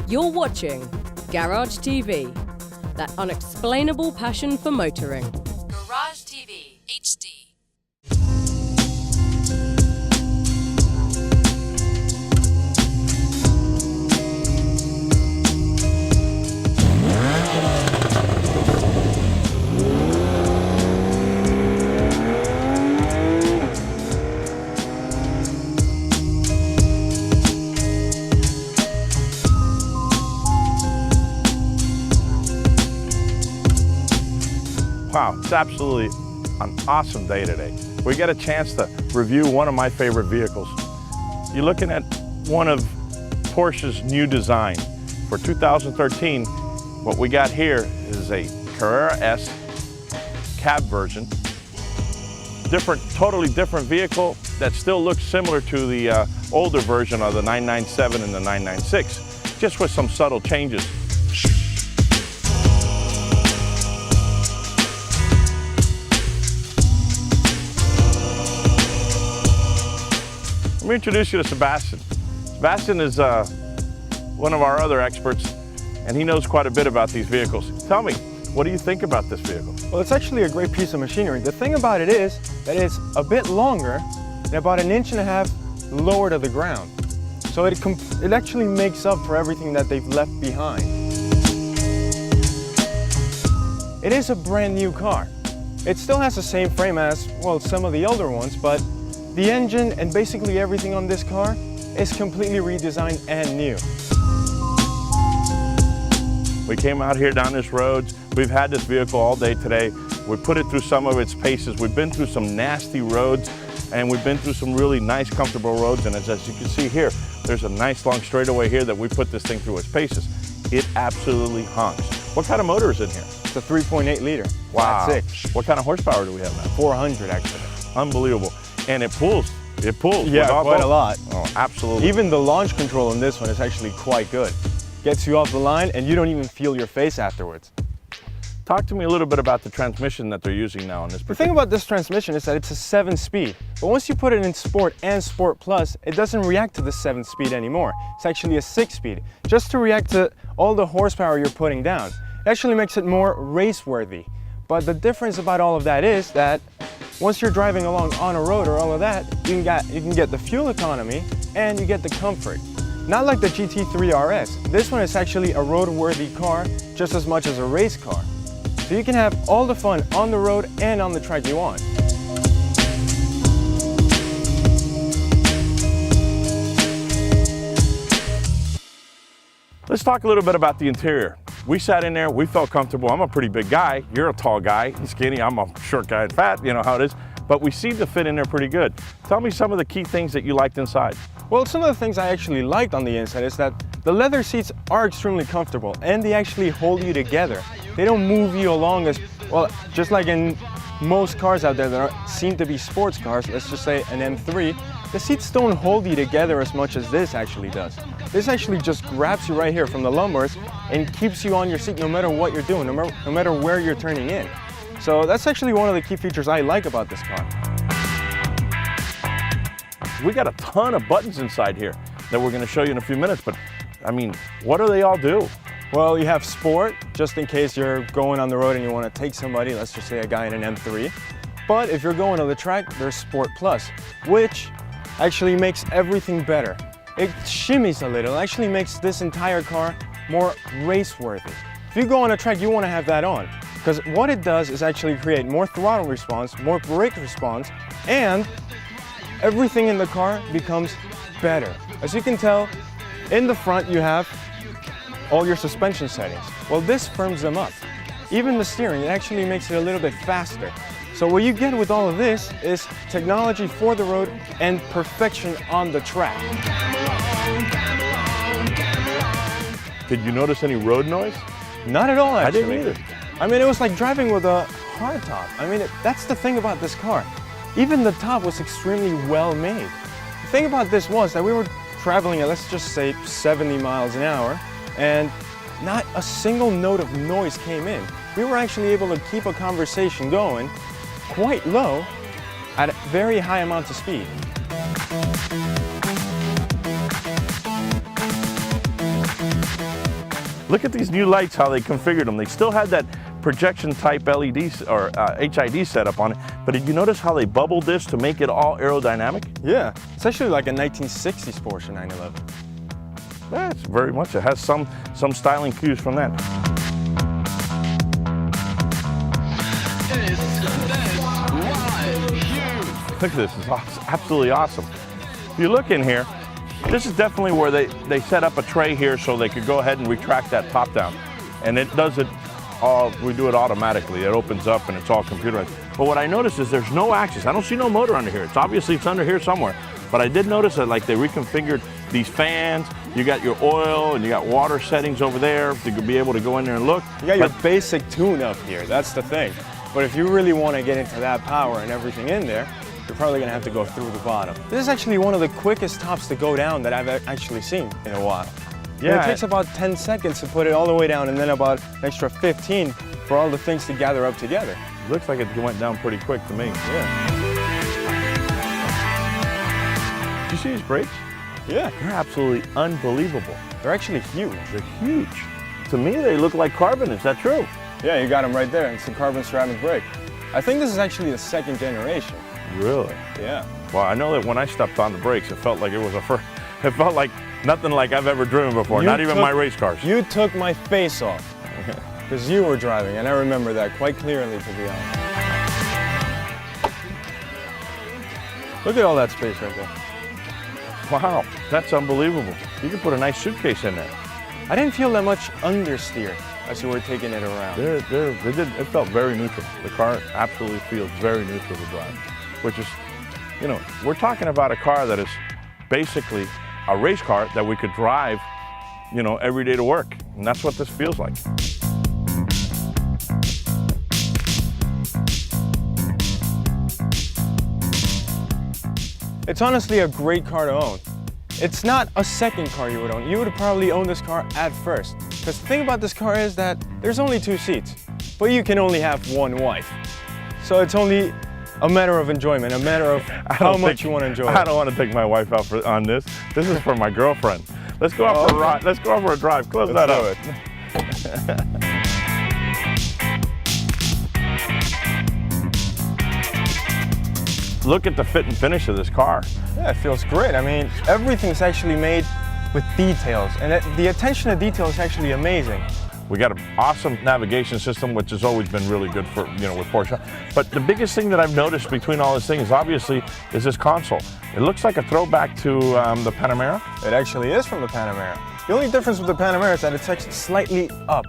You're watching Garage TV, that unexplainable passion for motoring. Garage TV HD. Wow, it's absolutely an awesome day today. We get a chance to review one of my favorite vehicles. You're looking at one of Porsche's new design. For 2013, what we got here is a Carrera S cab version. Totally different vehicle that still looks similar to the older version of the 997 and the 996, just with some subtle changes. Let me introduce you to Sebastian. Sebastian is one of our other experts, and he knows quite a bit about these vehicles. Tell me, what do you think about this vehicle? Well, it's actually a great piece of machinery. The thing about it is that it's a bit longer and about 1.5 inches lower to the ground. So it actually makes up for everything that they've left behind. It is a brand new car. It still has the same frame as, well, some of the older ones, but the engine and basically everything on this car is completely redesigned and new. We came out here down this road. We've had this vehicle all day today. We put it through some of its paces. We've been through some nasty roads, and we've been through some really nice, comfortable roads. And as you can see here, there's a nice long straightaway here that we put this thing through its paces. It absolutely honks. What kind of motor is in here? It's a 3.8 liter. Wow. Flat 6. What kind of horsepower do we have now? 400 actually. Unbelievable. And it pulls. It pulls. Yeah, quite a lot. Oh, absolutely. Even the launch control on this one is actually quite good. Gets you off the line and you don't even feel your face afterwards. Talk to me a little bit about the transmission that they're using now on this. The thing about this transmission is that it's a 7-speed, but once you put it in Sport and Sport Plus, it doesn't react to the 7-speed anymore. It's actually a 6-speed, just to react to all the horsepower you're putting down. It actually makes it more race-worthy. But the difference about all of that is that once you're driving along on a road or all of that, you can get the fuel economy and you get the comfort. Not like the GT3 RS. This one is actually a road-worthy car just as much as a race car. So you can have all the fun on the road and on the track you want. Let's talk a little bit about the interior. We sat in there, we felt comfortable. I'm a pretty big guy. You're a tall guy, skinny. I'm a short guy and fat, you know how it is. But we seem to fit in there pretty good. Tell me some of the key things that you liked inside. Well, some of the things I actually liked on the inside is that the leather seats are extremely comfortable and they actually hold you together. They don't move you along as, well, just like in most cars out there that seem to be sports cars, let's just say an M3, the seats don't hold you together as much as this actually does. This actually just grabs you right here from the lumbars and keeps you on your seat no matter what you're doing, no matter where you're turning in. So that's actually one of the key features I like about this car. We got a ton of buttons inside here that we're going to show you in a few minutes, but I mean, what do they all do? Well, you have Sport, just in case you're going on the road and you want to take somebody, let's just say a guy in an M3. But if you're going to the track, there's Sport Plus, which actually makes everything better. It shimmies a little, it actually makes this entire car more race-worthy. If you go on a track, you want to have that on, because what it does is actually create more throttle response, more brake response, and everything in the car becomes better. As you can tell, in the front you have all your suspension settings. Well, this firms them up. Even the steering, it actually makes it a little bit faster. So what you get with all of this is technology for the road and perfection on the track. Did you notice any road noise? Not at all, actually. I didn't either. I mean, it was like driving with a hardtop. I mean, that's the thing about this car. Even the top was extremely well made. The thing about this was that we were traveling at, let's just say, 70 miles an hour, and not a single note of noise came in. We were actually able to keep a conversation going quite low at very high amounts of speed. Look at these new lights, how they configured them. They still had that projection type LED or HID setup on it, but did you notice how they bubbled this to make it all aerodynamic? Yeah, it's actually like a 1960s Porsche 911. That's very much. It has some styling cues from that. Look at this, it's absolutely awesome. If you look in here, this is definitely where they set up a tray here so they could go ahead and retract that top down. And it does it all, we do it automatically. It opens up and it's all computerized. But what I noticed is there's no axis. I don't see no motor under here. It's obviously it's under here somewhere. But I did notice that like they reconfigured these fans. You got your oil and you got water settings over there to be able to go in there and look. You got your basic tune up here, that's the thing. But if you really want to get into that power and everything in there, you're probably going to have to go through the bottom. This is actually one of the quickest tops to go down that I've actually seen in a while. Yeah. And it takes about 10 seconds to put it all the way down and then about an extra 15 for all the things to gather up together. Looks like it went down pretty quick to me. Yeah. Did you see these brakes? Yeah. They're absolutely unbelievable. They're actually huge. They're huge. To me, they look like carbon. Is that true? Yeah, you got them right there. It's a carbon ceramic brake. I think this is actually the second generation. Really? Yeah. Well, I know that when I stepped on the brakes, it felt like it was it felt like nothing like I've ever driven before, not even my race cars. You took my face off because you were driving, and I remember that quite clearly, to be honest. Look at all that space right there. Wow, that's unbelievable. You could put a nice suitcase in there. I didn't feel that much understeer as you were taking it around. It felt very neutral. The car absolutely feels very neutral to drive, which is, you know, we're talking about a car that is basically a race car that we could drive, you know, every day to work. And that's what this feels like. It's honestly a great car to own. It's not a second car you would own. You would probably own this car at first. Because the thing about this car is that there's only 2 seats, but you can only have 1 wife. So it's only a matter of enjoyment, a matter of how much you want to enjoy it. I don't want to take my wife out on this. This is for my girlfriend. Let's go out for a ride. Let's go out for a drive. Close that up. Look at the fit and finish of this car. Yeah, it feels great. I mean, everything's actually made with details, and the attention to detail is actually amazing. We got an awesome navigation system, which has always been really good for, you know, with Porsche. But the biggest thing that I've noticed between all this thing is obviously is this console. It looks like a throwback to the Panamera. It actually is from the Panamera. The only difference with the Panamera is that it's actually slightly up.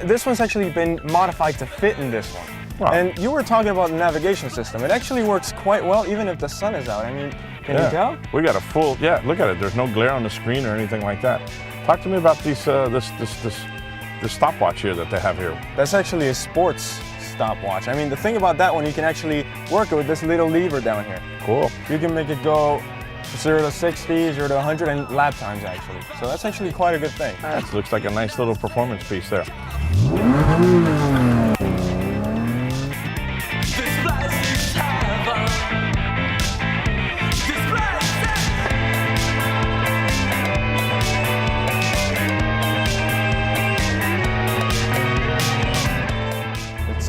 This one's actually been modified to fit in this one. Wow. And you were talking about the navigation system. It actually works quite well even if the sun is out. I mean, can you tell? We got a full, look at it. There's no glare on the screen or anything like that. Talk to me about these, this stopwatch here that they have here. That's actually a sports stopwatch. I mean, the thing about that one, you can actually work it with this little lever down here. Cool. You can make it go 0 to 60, 0 to 100, and lap times actually. So that's actually quite a good thing. That looks like a nice little performance piece there.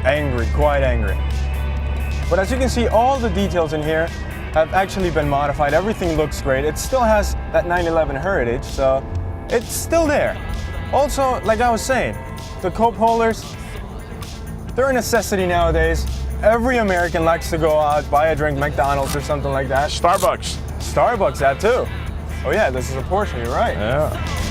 Angry, quite angry. But as you can see, all the details in here have actually been modified. Everything looks great. It still has that 911 heritage, so it's still there. Also, like I was saying, the cup holders, they're a necessity nowadays. Every American likes to go out, buy a drink, McDonald's or something like that. Starbucks. Starbucks, that too. Oh yeah, this is a Porsche, you're right. Yeah.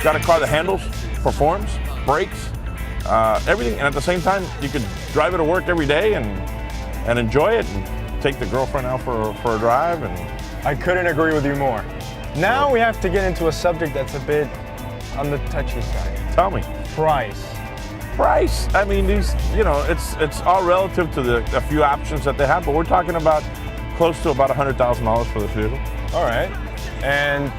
Got a car that handles, performs, brakes, everything, and at the same time, you could drive it to work every day and enjoy it, and take the girlfriend out for a drive. And I couldn't agree with you more. Now we have to get into a subject that's a bit on the touchy side. Tell me. Price. Price. I mean, these, you know, it's all relative to the few options that they have, but we're talking about close to about $100,000 for this vehicle. All right, and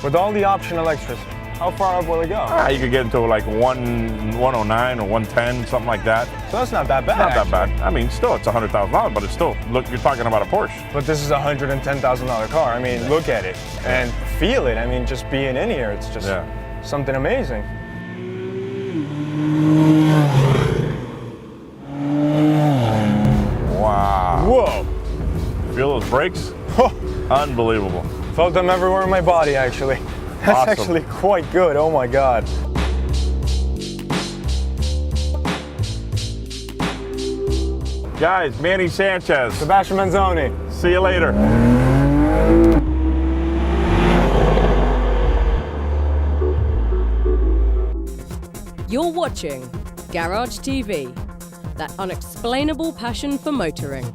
with all the optional extras, How far up will it go? You could get into like 109 or 110, something like that. So that's not that bad. Not that bad. I mean, still, it's $100,000, but it's still, look, you're talking about a Porsche. But this is a $110,000 car. I mean, look at it and feel it. I mean, just being in here, it's just something amazing. Wow. Whoa. Feel those brakes? Unbelievable. Felt them everywhere in my body, actually. That's Awesome. actually quite good. Oh my God. Guys, Manny Sanchez. Sebastian Benzoni. See you later. You're watching Garage TV, that unexplainable passion for motoring.